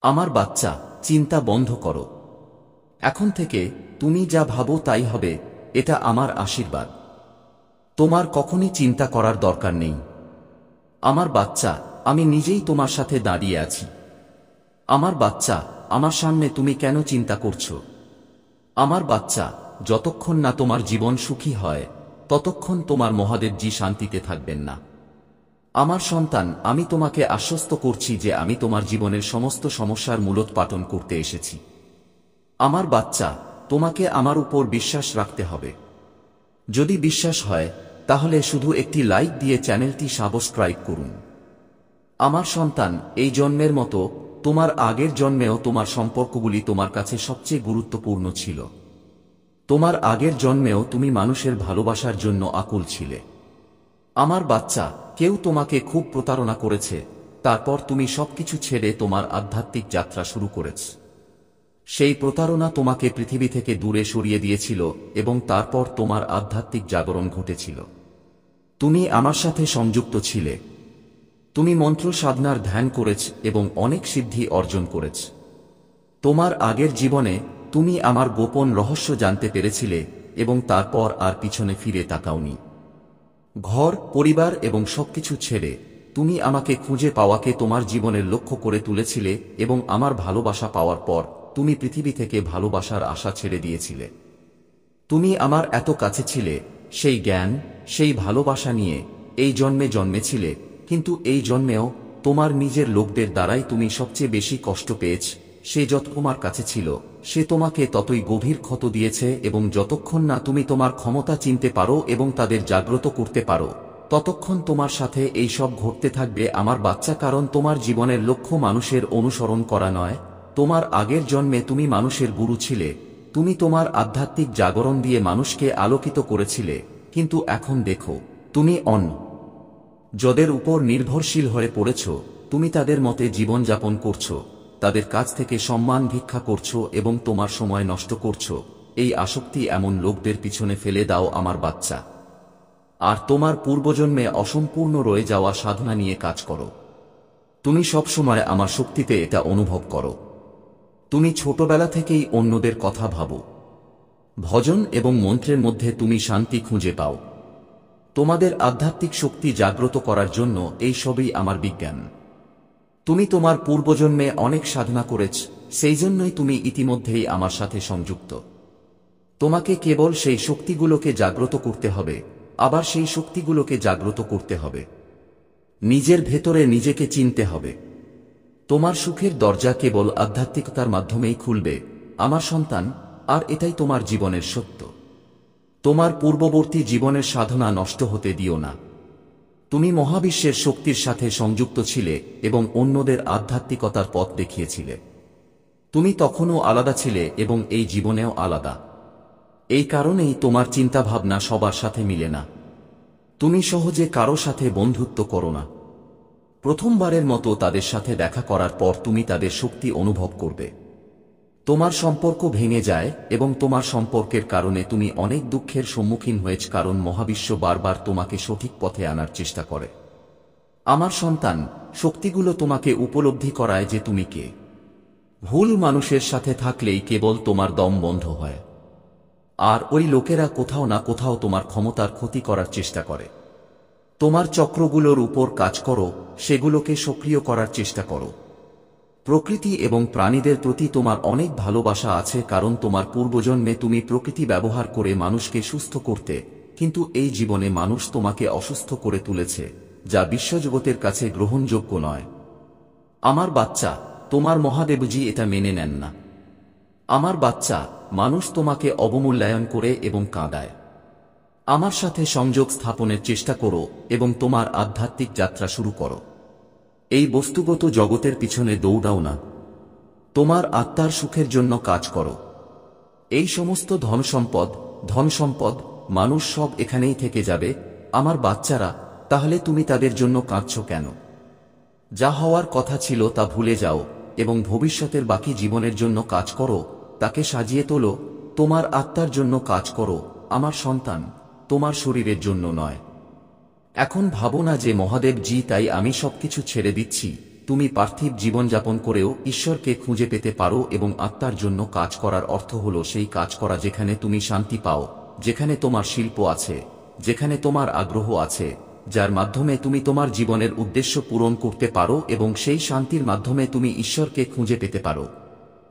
আমার বাচ্চা, চিন্তা বন্ধ করো। এখন থেকে তুমি যা ভাবো তাই হবে, এটা আমার আশীর্বাদ। তোমার কখনই চিন্তা করার দরকার নেই। আমার বাচ্চা, আমি নিজেই তোমার সাথে দাঁড়িয়ে আছি। আমার বাচ্চা, আমার সামনে তুমি কেন চিন্তা করছো? আমার বাচ্চা, যতক্ষণ না তোমার জীবন সুখী হয় ততক্ষণ তোমার মহাদেবজি শান্তিতে থাকবেন না। আমার সন্তান, আমি তোমাকে আশ্বস্ত করছি যে আমি তোমার জীবনের সমস্ত সমস্যার মূলোৎপাটন করতে এসেছি। আমার বাচ্চা, তোমাকে আমার উপর বিশ্বাস রাখতে হবে। যদি বিশ্বাস হয় তাহলে শুধু একটি লাইক দিয়ে চ্যানেলটি সাবস্ক্রাইব করুন। আমার সন্তান, এই জন্মের মতো তোমার আগের জন্মেও তোমার সম্পর্কগুলি তোমার কাছে সবচেয়ে গুরুত্বপূর্ণ ছিল। তোমার আগের জন্মেও তুমি মানুষের ভালোবাসার জন্য আকুল ছিলে। আমার বাচ্চা, কেউ তোমাকে খুব প্রতারণা করেছে, তারপর তুমি সবকিছু ছেড়ে তোমার আধ্যাত্মিক যাত্রা শুরু করেছ। সেই প্রতারণা তোমাকে পৃথিবী থেকে দূরে সরিয়ে দিয়েছিল এবং তারপর তোমার আধ্যাত্মিক জাগরণ ঘটেছিল। তুমি আমার সাথে সংযুক্ত ছিলে। তুমি মন্ত্র সাধনার ধ্যান করেছ এবং অনেক সিদ্ধি অর্জন করেছ। তোমার আগের জীবনে তুমি আমার গোপন রহস্য জানতে পেরেছিলে এবং তারপর আর পিছনে ফিরে তাকাওনি। ঘর, পরিবার এবং সবকিছু ছেড়ে তুমি আমাকে খুঁজে পাওয়াকে তোমার জীবনের লক্ষ্য করে তুলেছিলে এবং আমার ভালোবাসা পাওয়ার পর তুমি পৃথিবী থেকে ভালোবাসার আশা ছেড়ে দিয়েছিলে। তুমি আমার এত কাছে ছিলে, সেই জ্ঞান, সেই ভালোবাসা নিয়ে এই জন্মে জন্মেছিলে, কিন্তু এই জন্মেও তোমার নিজের লোকদের দ্বারাই তুমি সবচেয়ে বেশি কষ্ট পেয়েছ। সে যত তোমার কাছে ছিল সে তোমাকে ততই গভীর ক্ষত দিয়েছে এবং যতক্ষণ না তুমি তোমার ক্ষমতা চিনতে পারো এবং তাদের জাগ্রত করতে পারো ততক্ষণ তোমার সাথে এই সব ঘটতে থাকবে আমার বাচ্চা। কারণ তোমার জীবনের লক্ষ্য মানুষের অনুসরণ করা নয়। তোমার আগের জন্মে তুমি মানুষের গুরু ছিলে। তুমি তোমার আধ্যাত্মিক জাগরণ দিয়ে মানুষকে আলোকিত করেছিলে, কিন্তু এখন দেখো, তুমি যাদের উপর নির্ভরশীল হয়ে পড়েছ, তুমি তাদের মতে জীবনযাপন করছো, তাদের কাছ থেকে সম্মান ভিক্ষা করছো এবং তোমার সময় নষ্ট করছো। এই আসক্তি এমন লোকদের পিছনে ফেলে দাও আমার বাচ্চা, আর তোমার পূর্বজন্মে অসম্পূর্ণ রয়ে যাওয়া সাধনা নিয়ে কাজ করো। তুমি সবসময় আমার শক্তিতে এটা অনুভব করো। তুমি ছোটবেলা থেকেই অন্যদের কথা ভাবো। ভজন এবং মন্ত্রের মধ্যে তুমি শান্তি খুঁজে পাও। তোমাদের আধ্যাত্মিক শক্তি জাগ্রত করার জন্য এই সবই আমার বিজ্ঞান। তুমি তোমার পূর্বজন্মে অনেক সাধনা করেছ, সেই জন্যই তুমি ইতিমধ্যেই আমার সাথে সংযুক্ত। তোমাকে কেবল সেই শক্তিগুলোকে জাগ্রত করতে হবে, আবার সেই শক্তিগুলোকে জাগ্রত করতে হবে। নিজের ভেতরে নিজেকে চিনতে হবে। তোমার সুখের দরজা কেবল আধ্যাত্মিকতার মাধ্যমেই খুলবে আমার সন্তান, আর এটাই তোমার জীবনের সত্য। তোমার পূর্ববর্তী জীবনের সাধনা নষ্ট হতে দিও না। তুমি মহাবিশ্বের শক্তির সাথে সংযুক্ত ছিলে এবং অন্যদের আধ্যাত্মিকতার পথ দেখিয়েছিলে। তুমি তখনও আলাদা ছিলে এবং এই জীবনেও আলাদা। এই কারণেই তোমার চিন্তাভাবনা সবার সাথে মিলে না। তুমি সহজে কারো সাথে বন্ধুত্ব করো না। প্রথমবারের মতো তাদের সাথে দেখা করার পর তুমি তাদের শক্তি অনুভব করবে। তোমার সম্পর্ক ভেঙে যায় এবং তোমার সম্পর্কের কারণে তুমি অনেক দুঃখের সম্মুখীন হয়েছ, কারণ মহাবিশ্ব বারবার তোমাকে সঠিক পথে আনার চেষ্টা করে। আমার সন্তান, শক্তিগুলো তোমাকে উপলব্ধি করায় যে তুমি কে। ভুল মানুষের সাথে থাকলেই কেবল তোমার দম বন্ধ হয়, আর ওই লোকেরা কোথাও না কোথাও তোমার ক্ষমতার ক্ষতি করার চেষ্টা করে। তোমার চক্রগুলোর উপর কাজ করো, সেগুলোকে সক্রিয় করার চেষ্টা করো। প্রকৃতি এবং প্রাণীদের প্রতি তোমার অনেক ভালোবাসা আছে, কারণ তোমার পূর্বজন্মে তুমি প্রকৃতি ব্যবহার করে মানুষকে সুস্থ করতে, কিন্তু এই জীবনে মানুষ তোমাকে অসুস্থ করে তুলেছে, যা বিশ্বজগতের কাছে গ্রহণযোগ্য নয়। আমার বাচ্চা, তোমার মহাদেবজি এটা মেনে নেন না। আমার বাচ্চা, মানুষ তোমাকে অবমূল্যায়ন করে এবং কাঁদায়। আমার সাথে সংযোগ স্থাপনের চেষ্টা করো এবং তোমার আধ্যাত্মিক যাত্রা শুরু করো। এই বস্তুগত জগতের পিছনে দৌড়াও না। তোমার আত্মার সুখের জন্য কাজ করো। এই সমস্ত ধন সম্পদ, মানুষ সব এখানেই থেকে যাবে আমার বাচ্চারা। তাহলে তুমি তাদের জন্য কাঁদছ কেন? যা হওয়ার কথা ছিল তা ভুলে যাও এবং ভবিষ্যতের বাকি জীবনের জন্য কাজ করো, তাকে সাজিয়ে তোলো। তোমার আত্মার জন্য কাজ করো আমার সন্তান, তোমার শরীরের জন্য নয়। এখন ভাবো না যে মহাদেব জি তাই আমি সবকিছু ছেড়ে দিচ্ছি, তুমি পার্থিব জীবনযাপন করেও ঈশ্বরকে খুঁজে পেতে পারো এবং আত্মার জন্য কাজ করার অর্থ হল সেই কাজ করা যেখানে তুমি শান্তি পাও, যেখানে তোমার শিল্প আছে, যেখানে তোমার আগ্রহ আছে, যার মাধ্যমে তুমি তোমার জীবনের উদ্দেশ্য পূরণ করতে পারো এবং সেই শান্তির মাধ্যমে তুমি ঈশ্বরকে খুঁজে পেতে পারো।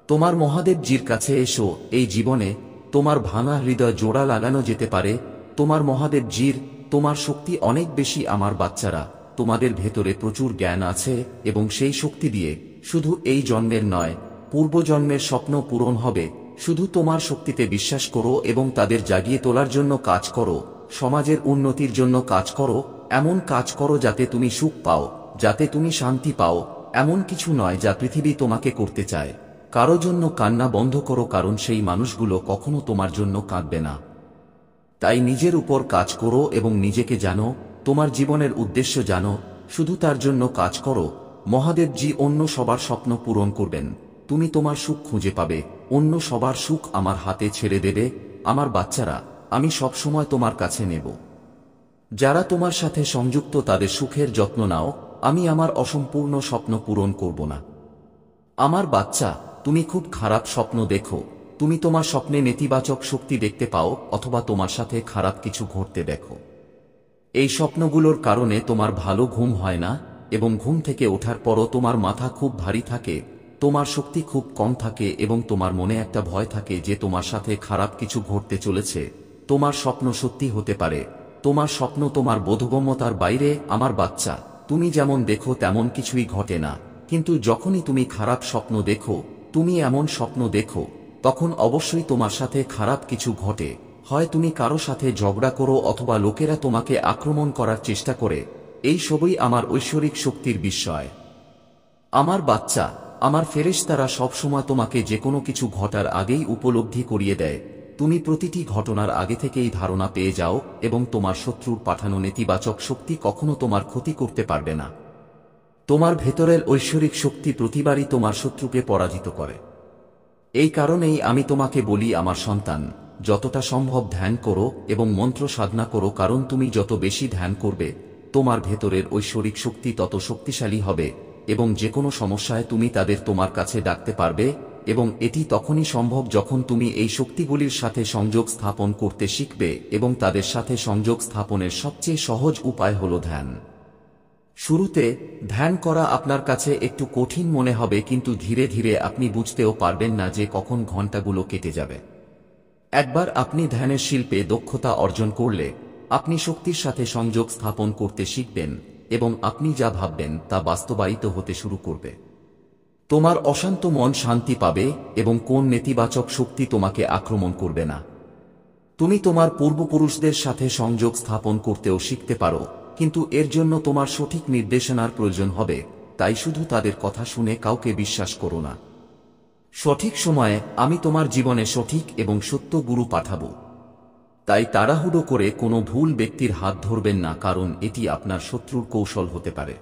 তোমার মহাদেবজির কাছে এসো। এই জীবনে তোমার ভাঙা হৃদয় জোড়া লাগানো যেতে পারে। তোমার মহাদেবজির, তোমার শক্তি অনেক বেশি। আমার বাচ্চারা, তোমাদের ভেতরে প্রচুর জ্ঞান আছে এবং সেই শক্তি দিয়ে শুধু এই জন্মের নয়, পূর্বজন্মের স্বপ্ন পূরণ হবে। শুধু তোমার শক্তিতে বিশ্বাস করো এবং তাদের জাগিয়ে তোলার জন্য কাজ করো। সমাজের উন্নতির জন্য কাজ করো। এমন কাজ করো যাতে তুমি সুখ পাও, যাতে তুমি শান্তি পাও। এমন কিছু নয় যা পৃথিবী তোমাকে করতে চায়। কারো জন্য কান্না বন্ধ করো, কারণ সেই মানুষগুলো কখনো তোমার জন্য কাঁদবে না। তাই নিজের উপর কাজ করো এবং নিজেকে জানো, তোমার জীবনের উদ্দেশ্য জানো, শুধু তার জন্য কাজ করো। মহাদেবজি অন্য সবার স্বপ্ন পূরণ করবেন, তুমি তোমার সুখ খুঁজে পাবে। অন্য সবার সুখ আমার হাতে ছেড়ে দেবে। আমার বাচ্চারা, আমি সবসময় তোমার কাছে নেব। যারা তোমার সাথে সংযুক্ত তাদের সুখের যত্ন নাও। আমি আমার অসম্পূর্ণ স্বপ্ন পূরণ করব না। আমার বাচ্চা, তুমি খুব খারাপ স্বপ্ন দেখো। তুমি তোমার স্বপ্নে নেতিবাচক শক্তি দেখতে পাও অথবা তোমার সাথে খারাপ কিছু ঘটতে দেখো। এই স্বপ্নগুলোর কারণে তোমার ভালো ঘুম হয় না এবং ঘুম থেকে ওঠার পরও তোমার মাথা খুব ভারী থাকে, তোমার শক্তি খুব কম থাকে এবং তোমার মনে একটা ভয় থাকে যে তোমার সাথে খারাপ কিছু ঘটতে চলেছে। তোমার স্বপ্ন সত্যি হতে পারে। তোমার স্বপ্ন তোমার বোধগম্যতার বাইরে। আমার বাচ্চা, তুমি যেমন দেখো তেমন কিছুই ঘটে না, কিন্তু যখনই তুমি খারাপ স্বপ্ন দেখো, তুমি এমন স্বপ্ন দেখো, তখন অবশ্যই তোমার সাথে খারাপ কিছু ঘটে। হয় তুমি কারো সাথে ঝগড়া করো অথবা লোকেরা তোমাকে আক্রমণ করার চেষ্টা করে। এই সবই আমার ঐশ্বরিক শক্তির বিস্ময়। আমার বাচ্চা, আমার ফেরেশতারা সবসময় তোমাকে যে কোনো কিছু ঘটার আগেই উপলব্ধি করিয়ে দেয়। তুমি প্রতিটি ঘটনার আগে থেকেই ধারণা পেয়ে যাও এবং তোমার শত্রুর পাঠানো নেতিবাচক শক্তি কখনো তোমার ক্ষতি করতে পারবে না। তোমার ভেতরের ঐশ্বরিক শক্তি প্রতিবারই তোমার শত্রুকে পরাজিত করে। এই কারণেই আমি তোমাকে বলি, আমার সন্তান, যতটা সম্ভব ধ্যান করো এবং মন্ত্র সাধনা করো, কারণ তুমি যত বেশি ধ্যান করবে তোমার ভেতরের ঐশ্বরিক শক্তি তত শক্তিশালী হবে এবং যে কোনো সমস্যায় তুমি তাদের তোমার কাছে ডাকতে পারবে। এবং এটি তখনই সম্ভব যখন তুমি এই শক্তিগুলির সাথে সংযোগ স্থাপন করতে শিখবে এবং তাদের সাথে সংযোগ স্থাপনের সবচেয়ে সহজ উপায় হল ধ্যান। শুরুতে ধ্যান করা আপনার কাছে একটু কঠিন মনে হবে, কিন্তু ধীরে ধীরে আপনি বুঝতেও পারবেন না যে কখন ঘন্টাগুলো কেটে যাবে। একবার আপনি ধ্যানের শিল্পে দক্ষতা অর্জন করলে আপনি শক্তির সাথে সংযোগ স্থাপন করতে শিখবেন এবং আপনি যা ভাববেন তা বাস্তবায়িত হতে শুরু করবে। তোমার অশান্ত মন শান্তি পাবে এবং কোন নেতিবাচক শক্তি তোমাকে আক্রমণ করবে না। তুমি তোমার পূর্বপুরুষদের সাথে সংযোগ স্থাপন করতেও শিখতে পারো, কিন্তু এর জন্য তোমার সঠিক নির্দেশনার প্রয়োজন হবে। তাই শুধু তাদের কথা শুনে কাউকে বিশ্বাস করো না। সঠিক সময়ে আমি তোমার জীবনে সঠিক এবং সত্য গুরু পাঠাবো। তাই তাড়াহুড়ো করে কোনো ভুল ব্যক্তির হাত ধরবেন না, কারণ এটি আপনার শত্রুর কৌশল হতে পারে।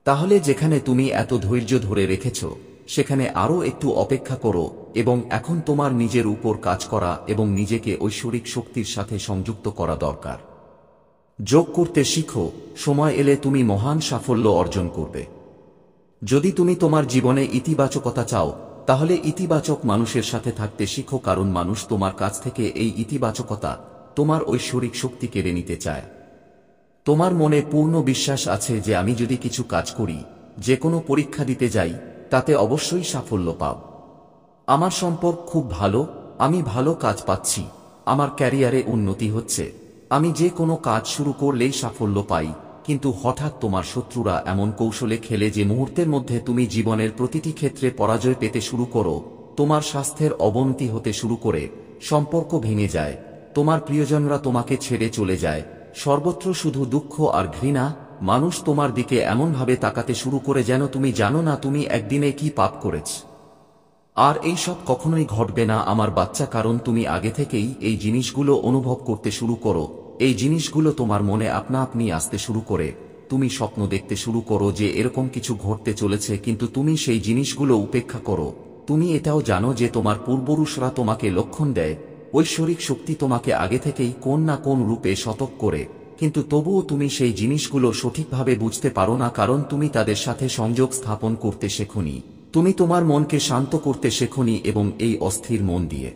তাহলে যেখানে তুমি এত ধৈর্য ধরে রেখেছ সেখানে আরও একটু অপেক্ষা করো এবং এখন তোমার নিজের উপর কাজ করা এবং নিজেকে ঐশ্বরিক শক্তির সাথে সংযুক্ত করা দরকার। যোগ করতে শিখো, সময় এলে তুমি মহান সাফল্য অর্জন করবে। যদি তুমি তোমার জীবনে ইতিবাচকতা চাও তাহলে ইতিবাচক মানুষের সাথে থাকতে শিখো, কারণ মানুষ তোমার কাছ থেকে এই ইতিবাচকতা, তোমার ঐশ্বরিক শক্তি কেড়ে নিতে চায়। তোমার মনে পূর্ণ বিশ্বাস আছে যে আমি যদি কিছু কাজ করি, যে কোনো পরীক্ষা দিতে যাই, তাতে অবশ্যই সাফল্য পাব। আমার সম্পর্ক খুব ভালো, আমি ভালো কাজ পাচ্ছি, আমার ক্যারিয়ারে উন্নতি হচ্ছে, আমি যে কোনো কাজ শুরু করলেই সাফল্য পাই। কিন্তু হঠাৎ তোমার শত্রুরা এমন কৌশলে খেলে যে মুহূর্তের মধ্যে তুমি জীবনের প্রতিটি ক্ষেত্রে পরাজয় পেতে শুরু করো। তোমার স্বাস্থ্যের অবনতি হতে শুরু করে, সম্পর্ক ভেঙে যায়, তোমার প্রিয়জনরা তোমাকে ছেড়ে চলে যায়, সর্বত্র শুধু দুঃখ আর ঘৃণা। মানুষ তোমার দিকে এমনভাবে তাকাতে শুরু করে যেন তুমি জানো না তুমি একদিনে কি পাপ করেছ। আর এই সব কখনোই ঘটবে না আমার বাচ্চা, কারণ তুমি আগে থেকেই এই জিনিসগুলো অনুভব করতে শুরু করো। এই জিনিসগুলো তোমার মনে আপনা আপনি আসতে শুরু করে। তুমি স্বপ্ন দেখতে শুরু করো যে এরকম কিছু ঘটতে চলেছে, কিন্তু তুমি সেই জিনিসগুলো উপেক্ষা করো। তুমি এটাও জানো যে তোমার পূর্বপুরুষরা তোমাকে লক্ষণ দেয়। ঐশ্বরিক শক্তি তোমাকে আগে থেকেই কোন না কোন রূপে সতর্ক করে। কিন্তু তবুও তুমি সেই জিনিসগুলো সঠিকভাবে বুঝতে পারো না, কারণ তুমি তাদের সাথে সংযোগ স্থাপন করতে শেখোনি। তুমি তোমার মনকে শান্ত করতে শেখোনি, এবং এই অস্থির মন দিয়ে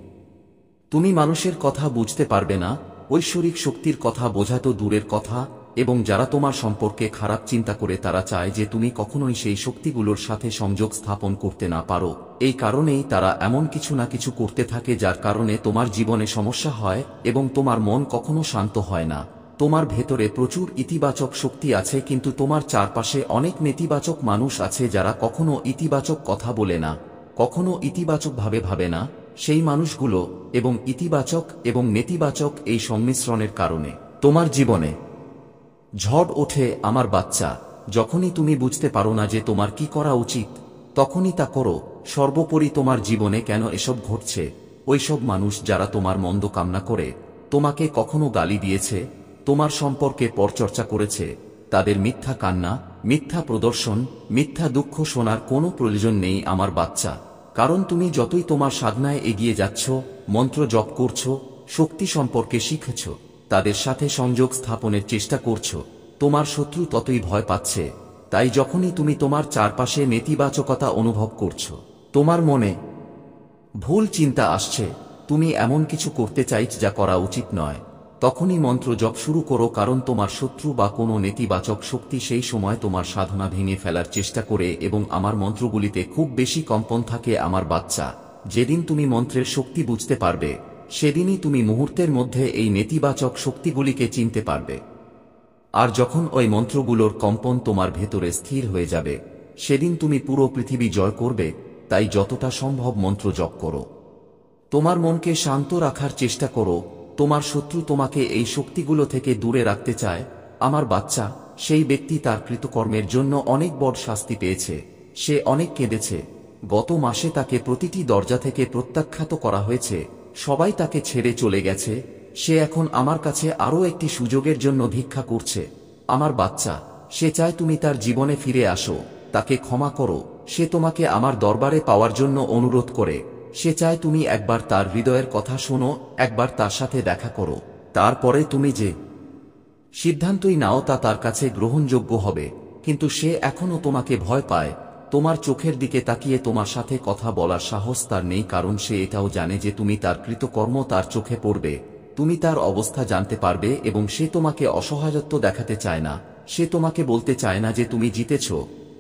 তুমি মানুষের কথা বুঝতে পারবে না। ঐশ্বরিক শক্তির কথা বোঝা তো দূরের কথা, এবং যারা তোমার সম্পর্কে খারাপ চিন্তা করে তারা চায় যে তুমি কখনোই সেই শক্তিগুলোর সাথে সংযোগ স্থাপন করতে না পারো। এই কারণেই তারা এমন কিছু না কিছু করতে থাকে যার কারণে তোমার জীবনে সমস্যা হয় এবং তোমার মন কখনো শান্ত হয় না। তোমার ভেতরে প্রচুর ইতিবাচক শক্তি আছে, কিন্তু তোমার চারপাশে অনেক নেতিবাচক মানুষ আছে যারা কখনো ইতিবাচক কথা বলে না, কখনো ইতিবাচকভাবে ভাবে না। সেই মানুষগুলো এবং ইতিবাচক এবং নেতিবাচক এই সংমিশ্রণের কারণে তোমার জীবনে ঝড় ওঠে। আমার বাচ্চা, যখনই তুমি বুঝতে পারো না যে তোমার কি করা উচিত, তখনই তা করো। সর্বোপরি তোমার জীবনে কেন এসব ঘটছে? ওইসব মানুষ যারা তোমার মন্দ কামনা করে, তোমাকে কখনো গালি দিয়েছে, তোমার সম্পর্কে পরচর্চা করেছে, তাদের মিথ্যা কান্না, মিথ্যা প্রদর্শন, মিথ্যা দুঃখ শোনার কোনো প্রয়োজন নেই আমার বাচ্চা। কারণ তুমি যতই তোমার সাধনায় এগিয়ে যাচ্ছ, মন্ত্র জপ করছ, শক্তি সম্পর্কে শিখেছ, তাদের সাথে সংযোগ স্থাপনের চেষ্টা করছ, তোমার শত্রু ততই ভয় পাচ্ছে। তাই যখনই তুমি তোমার চারপাশে নেতিবাচকতা অনুভব করছো, তোমার মনে ভুল চিন্তা আসছে, তুমি এমন কিছু করতে চাইছ যা করা উচিত নয়, তখনই মন্ত্র জপ শুরু করো, কারণ তোমার শত্রু বা কোনো নেতিবাচক শক্তি সেই সময় তোমার সাধনা ভেঙে ফেলার চেষ্টা করে। এবং আমার মন্ত্রগুলিতে খুব বেশি কম্পন থাকে আমার বাচ্চা। যেদিন তুমি মন্ত্রের শক্তি বুঝতে পারবে, সেদিনই তুমি মুহূর্তের মধ্যে এই নেতিবাচক শক্তিগুলিকে চিনতে পারবে। আর যখন ওই মন্ত্রগুলোর কম্পন তোমার ভেতরে স্থির হয়ে যাবে, সেদিন তুমি পুরো পৃথিবী জয় করবে। তাই যতটা সম্ভব মন্ত্র জপ করো, তোমার মনকে শান্ত রাখার চেষ্টা করো। তোমার শত্রু তোমাকে এই শক্তিগুলো থেকে দূরে রাখতে চায় আমার বাচ্চা। সেই ব্যক্তি তার কৃতকর্মের জন্য অনেক বড় শাস্তি পেয়েছে, সে অনেক কেঁদেছে। গত মাসে তাকে প্রতিটি দরজা থেকে প্রত্যাখ্যাত করা হয়েছে, সবাই তাকে ছেড়ে চলে গেছে। সে এখন আমার কাছে আরও একটি সুযোগের জন্য ভিক্ষা করছে আমার বাচ্চা। সে চায় তুমি তার জীবনে ফিরে আসো, তাকে ক্ষমা করো। সে তোমাকে আমার দরবারে পাওয়ার জন্য অনুরোধ করে। সে চায় তুমি একবার তার হৃদয়ের কথা শোনো, একবার তার সাথে দেখা করো। তারপরে তুমি যে সিদ্ধান্তই নাও তা তার কাছে গ্রহণযোগ্য হবে। কিন্তু সে এখনও তোমাকে ভয় পায়। তোমার চোখের দিকে তাকিয়ে তোমার সাথে কথা বলার সাহস তার নেই, কারণ সে এটাও জানে যে তুমি তার কৃতকর্ম তার চোখে পড়বে, তুমি তার অবস্থা জানতে পারবে, এবং সে তোমাকে অসহায়ত্ব দেখাতে চায় না। সে তোমাকে বলতে চায় না যে তুমি জিতেছ,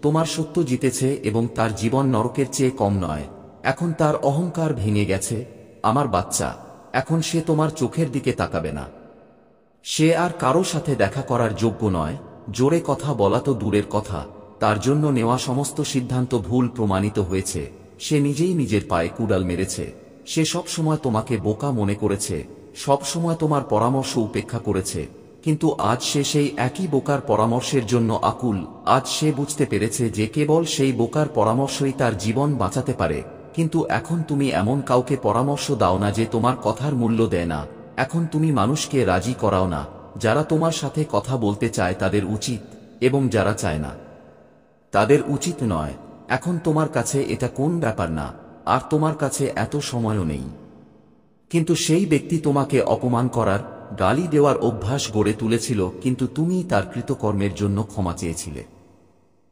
তোমার সত্য জিতেছে এবং তার জীবন নরকের চেয়ে কম নয়। এখন তার অহংকার ভেঙে গেছে আমার বাচ্চা। এখন সে তোমার চোখের দিকে তাকাবে না। সে আর কারো সাথে দেখা করার যোগ্য নয়। জোরে কথা বলা তো দূরের কথা, তার জন্য নেওয়া সমস্ত সিদ্ধান্ত ভুল প্রমাণিত হয়েছে। সে নিজেই নিজের পায়ে কুড়াল মেরেছে। সে সব সময় তোমাকে বোকা মনে করেছে, সব সময় তোমার পরামর্শ উপেক্ষা করেছে। কিন্তু আজ সে সেই একই বোকার পরামর্শের জন্য আকুল। আজ সে বুঝতে পেরেছে যে কেবল সেই বোকার পরামর্শই তার জীবন বাঁচাতে পারে। কিন্তু এখন তুমি এমন কাউকে পরামর্শ দাও না যে তোমার কথার মূল্য দেয় না। এখন তুমি মানুষকে রাজি করাও না। যারা তোমার সাথে কথা বলতে চায় তাদের উচিত, এবং যারা চায় না তাদের উচিত নয়। এখন তোমার কাছে এটা কোন ব্যাপার না, আর তোমার কাছে এত সময়ও নেই। কিন্তু সেই ব্যক্তি তোমাকে অপমান করার, গালি দেওয়ার অভ্যাস গড়ে তুলেছিল, কিন্তু তুমি তার কৃতকর্মের জন্য ক্ষমা চেয়েছিলে।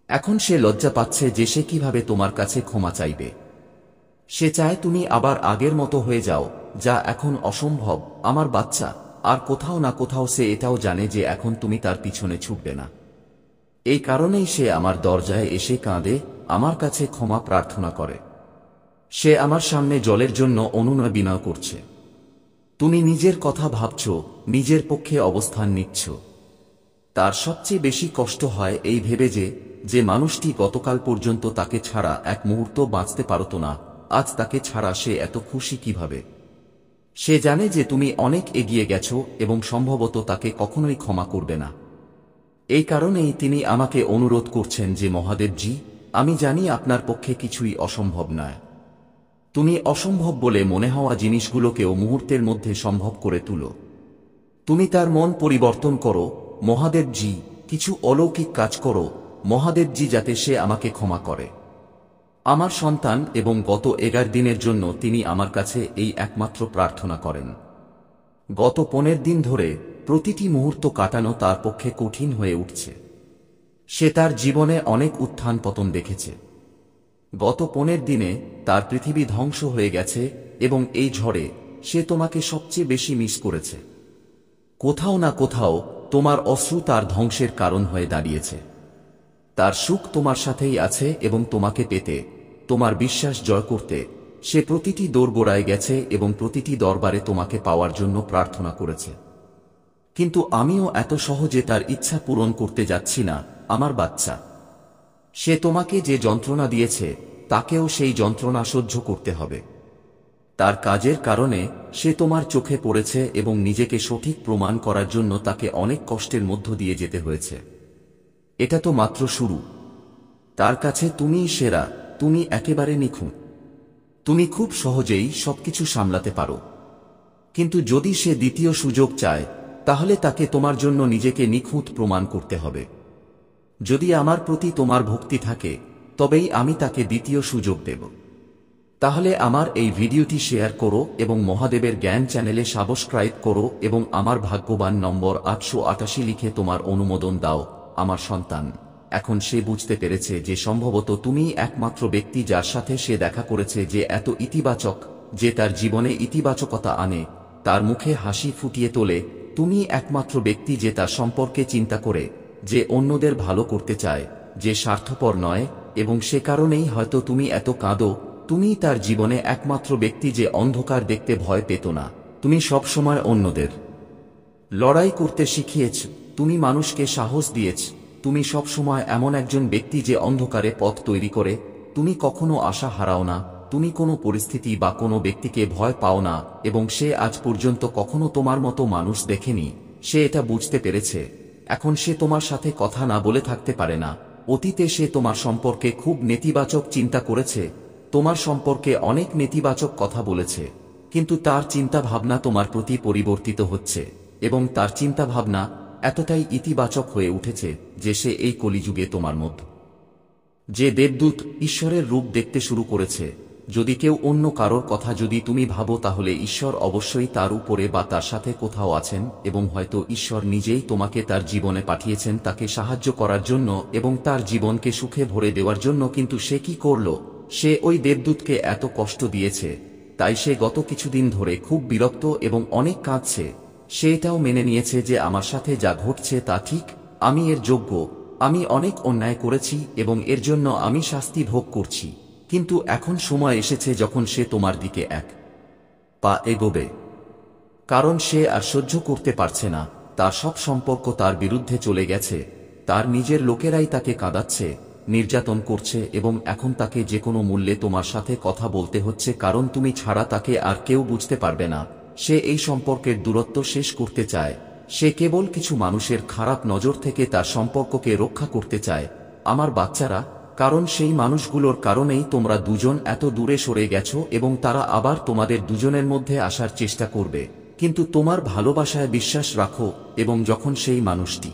এখন সে লজ্জা পাচ্ছে যে সে কিভাবে তোমার কাছে ক্ষমা চাইবে। সে চায় তুমি আবার আগের মতো হয়ে যাও, যা এখন অসম্ভব আমার বাচ্চা। আর কোথাও না কোথাও সে এটাও জানে যে এখন তুমি তার পিছনে ছুটবে না। এই কারণেই সে আমার দরজায় এসে কাঁদে, আমার কাছে ক্ষমা প্রার্থনা করে। সে আমার সামনে জলের জন্য অনুনয় বিনয় করছে। তুমি নিজের কথা ভাবছ, নিজের পক্ষে অবস্থান নিচ্ছ। তার সবচেয়ে বেশি কষ্ট হয় এই ভেবে যে মানুষটি গতকাল পর্যন্ত তাকে ছাড়া এক মুহূর্ত বাঁচতে পারত না, আজ তাকে ছাড়া সে এত খুশি কিভাবে। সে জানে যে তুমি অনেক এগিয়ে গেছ এবং সম্ভবত তাকে কখনোই ক্ষমা করবে না। এই কারণেই তিনি আমাকে অনুরোধ করছেন যে মহাদেবজি, আমি জানি আপনার পক্ষে কিছুই অসম্ভব নয়। তুমি অসম্ভব বলে মনে হওয়া জিনিসগুলোকেও মুহূর্তের মধ্যে সম্ভব করে তুলো। তুমি তার মন পরিবর্তন করো মহাদেবজি, কিছু অলৌকিক কাজ করো মহাদেবজি, যাতে সে আমাকে ক্ষমা করে। আমার সন্তান এবং গত 11 দিনের জন্য তিনি আমার কাছে এই একমাত্র প্রার্থনা করেন। গত 15 দিন ধরে প্রতিটি মুহূর্ত কাটানো তার পক্ষে কঠিন হয়ে উঠছে। সে তার জীবনে অনেক উত্থান পতন দেখেছে। গত 15 দিনে তার পৃথিবী ধ্বংস হয়ে গেছে এবং এই ঝড়ে সে তোমাকে সবচেয়ে বেশি মিস করেছে। কোথাও না কোথাও তোমার অশ্রু তার ধ্বংসের কারণ হয়ে দাঁড়িয়েছে। তার সুখ তোমার সাথেই আছে এবং তোমাকে পেতে, তোমার বিশ্বাস জয় করতে সে প্রতিটি দোরগোড়ায় গেছে এবং প্রতিটি দরবারে তোমাকে পাওয়ার জন্য প্রার্থনা করেছে। কিন্তু আমিও এত সহজে তার ইচ্ছা পূরণ করতে যাচ্ছি না আমার বাচ্চা। সে তোমাকে যে যন্ত্রণা দিয়েছে তাকেও সেই যন্ত্রণা সহ্য করতে হবে। তার কাজের কারণে সে তোমার চোখে পড়েছে এবং নিজেকে সঠিক প্রমাণ করার জন্য তাকে অনেক কষ্টের মধ্য দিয়ে যেতে হয়েছে। এটা তো মাত্র শুরু। তার কাছে তুমিই সেরা, তুমি একেবারে নিখুঁত। তুমি খুব সহজেই সবকিছু সামলাতে পারো। কিন্তু যদি সে দ্বিতীয় সুযোগ চায় তাহলে তাকে তোমার জন্য নিজেকে নিখুঁত প্রমাণ করতে হবে। যদি আমার প্রতি তোমার ভক্তি থাকে তবেই আমি তাকে দ্বিতীয় সুযোগ দেব। তাহলে আমার এই ভিডিওটি শেয়ার করো এবং মহাদেবের জ্ঞান চ্যানেলে সাবস্ক্রাইব করো এবং আমার ভাগ্যবান নম্বর 888 লিখে তোমার অনুমোদন দাও। আমার সন্তান, এখন সে বুঝতে পেরেছে যে সম্ভবত তুমিই একমাত্র ব্যক্তি যার সাথে সে দেখা করেছে যে এত ইতিবাচক, যে তার জীবনে ইতিবাচকতা আনে, তার মুখে হাসি ফুটিয়ে তোলে। তুমি একমাত্র ব্যক্তি যে তার সম্পর্কে চিন্তা করে, যে অন্যদের ভালো করতে চায়, যে স্বার্থপর নয়, এবং সে কারণেই হয়তো তুমি এত কাঁদো। তুমিই তার জীবনে একমাত্র ব্যক্তি যে অন্ধকার দেখতে ভয় পেত না। তুমি সবসময় অন্যদের লড়াই করতে শিখিয়েছ, তুমি মানুষকে সাহস দিয়েছ। তুমি সবসময় এমন একজন ব্যক্তি যে অন্ধকারে পথ তৈরি করে। তুমি কখনো আশা হারাও না, তুমি কোনো পরিস্থিতি বা কোনো ব্যক্তিকে ভয় পাও না, এবং সে আজ পর্যন্ত কখনো তোমার মতো মানুষ দেখেনি। সে এটা বুঝতে পেরেছে। এখন সে তোমার সাথে কথা না বলে থাকতে পারে না। অতীতে সে তোমার সম্পর্কে খুব নেতিবাচক চিন্তা করেছে, তোমার সম্পর্কে অনেক নেতিবাচক কথা বলেছে, কিন্তু তার চিন্তা ভাবনা তোমার প্রতি পরিবর্তিত হচ্ছে এবং তার চিন্তা ভাবনা এতটাই ইতিবাচক হয়ে উঠেছে যে সে এই কলিযুগে তোমার মধ্যে যে দেবদূত, ঈশ্বরের রূপ দেখতে শুরু করেছে। যদি কেউ অন্য কারোর কথা যদি তুমি ভাবো তাহলে ঈশ্বর অবশ্যই তার উপরে বা তার সাথে কোথাও আছেন এবং হয়তো ঈশ্বর নিজেই তোমাকে তার জীবনে পাঠিয়েছেন তাকে সাহায্য করার জন্য এবং তার জীবনকে সুখে ভরে দেওয়ার জন্য। কিন্তু সে কি করল? সে ওই দেবদূতকে এত কষ্ট দিয়েছে, তাই সে গত কিছুদিন ধরে খুব বিরক্ত এবং অনেক কাঁদছে। সে এটাও মেনে নিয়েছে যে আমার সাথে যা ঘটছে তা ঠিক, আমি এর যোগ্য, আমি অনেক অন্যায় করেছি এবং এর জন্য আমি শাস্তি ভোগ করছি। কিন্তু এখন সময় এসেছে যখন সে তোমার দিকে এক পা এগোবে, কারণ সে আর সহ্য করতে পারছে না। তার সব সম্পর্ক তার বিরুদ্ধে চলে গেছে, তার নিজের লোকেরাই তাকে কাঁদাচ্ছে, নির্যাতন করছে এবং এখন তাকে যে কোনো মূল্যে তোমার সাথে কথা বলতে হচ্ছে, কারণ তুমি ছাড়া তাকে আর কেউ বুঝতে পারবে না। সে এই সম্পর্কের দূরত্ব শেষ করতে চায়। সে কেবল কিছু মানুষের খারাপ নজর থেকে তার সম্পর্ককে রক্ষা করতে চায়। আমার বাচ্চারা, কারণ সেই মানুষগুলোর কারণেই তোমরা দুজন এত দূরে সরে গেছো এবং তারা আবার তোমাদের দুজনের মধ্যে আসার চেষ্টা করবে। কিন্তু তোমার ভালোবাসায় বিশ্বাস রাখো এবং যখন সেই মানুষটি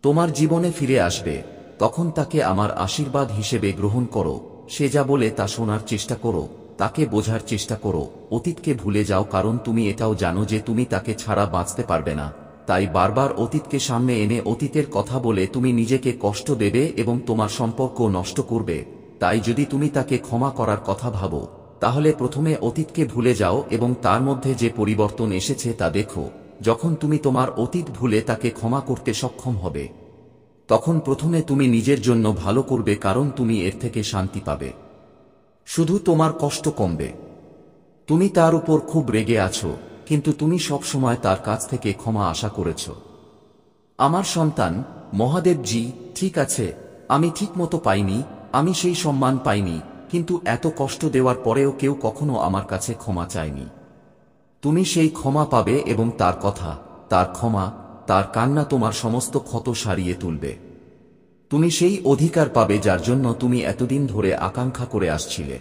তোমার জীবনে ফিরে আসবে তখন তাকে আমার আশীর্বাদ হিসেবে গ্রহণ করো। সে যা বলে তা শোনার চেষ্টা করো, তাকে বোঝার চেষ্টা করো। অতীতকে ভুলে যাও, কারণ তুমি এটাও জানো যে তুমি তাকে ছাড়া বাঁচতে পারবে না। তাই বারবার অতীতকে সামনে এনে অতীতের কথা বলে তুমি নিজেকে কষ্ট দেবে এবং তোমার সম্পর্ক নষ্ট করবে। তাই যদি তুমি তাকে ক্ষমা করার কথা ভাবো তাহলে প্রথমে অতীতকে ভুলে যাও এবং তার মধ্যে যে পরিবর্তন এসেছে তা দেখো। যখন তুমি তোমার অতীত ভুলে তাকে ক্ষমা করতে সক্ষম হবে তখন প্রথমে তুমি নিজের জন্য ভালো করবে, কারণ তুমি এর থেকে শান্তি পাবে। শুধু তোমার কষ্ট কমবে। তুমি তার উপর খুব রেগে আছো, কিন্তু তুমি সব সময় তার কাছ থেকে ক্ষমা আশা করেছ। আমার সন্তান, মহাদেবজি, ঠিক আছে, আমি ঠিকমতো পাইনি, আমি সেই সম্মান পাইনি, কিন্তু এত কষ্ট দেওয়ার পরেও কেউ কখনো আমার কাছে ক্ষমা চায়নি। তুমি সেই ক্ষমা পাবে এবং তার কথা, তার ক্ষমা, তার কান্না তোমার সমস্ত ক্ষত সারিয়ে তুলবে। তুমি সেই অধিকার পাবে যার জন্য তুমি এতদিন ধরে আকাঙ্ক্ষা করে আসছিলে।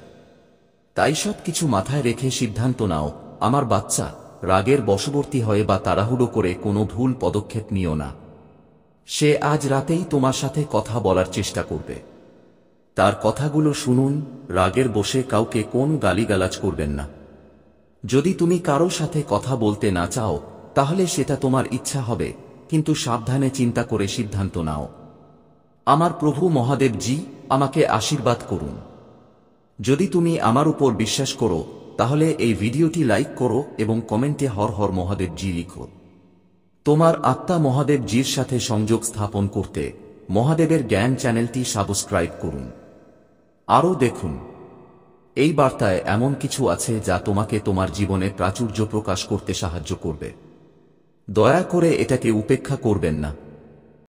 তাই সব কিছু মাথায় রেখে সিদ্ধান্ত নাও আমার বাচ্চা। রাগের বশবর্তী হয়ে বা তাড়াহুড়ো করে কোনো ভুল পদক্ষেপ নিও না। সে আজ রাতেই তোমার সাথে কথা বলার চেষ্টা করবে। তার কথাগুলো শুনুন। রাগের বশে কাউকে কোন গালিগালাজ করবেন না। যদি তুমি কারো সাথে কথা বলতে না চাও তাহলে সেটা তোমার ইচ্ছা হবে, কিন্তু সাবধানে চিন্তা করে সিদ্ধান্ত নাও। আমার প্রভু মহাদেবজি আমাকে আশীর্বাদ করুন। যদি তুমি আমার উপর বিশ্বাস করো তাহলে এই ভিডিওটি লাইক করো এবং কমেন্টে হর হর মহাদেবজি লিখো। তোমার আত্মা মহাদেবজির সাথে সংযোগ স্থাপন করতে মহাদেবের জ্ঞান চ্যানেলটি সাবস্ক্রাইব করুন। আরও দেখুন, এই বার্তায় এমন কিছু আছে যা তোমাকে তোমার জীবনে প্রাচুর্য প্রকাশ করতে সাহায্য করবে। দয়া করে এটাকে উপেক্ষা করবেন না।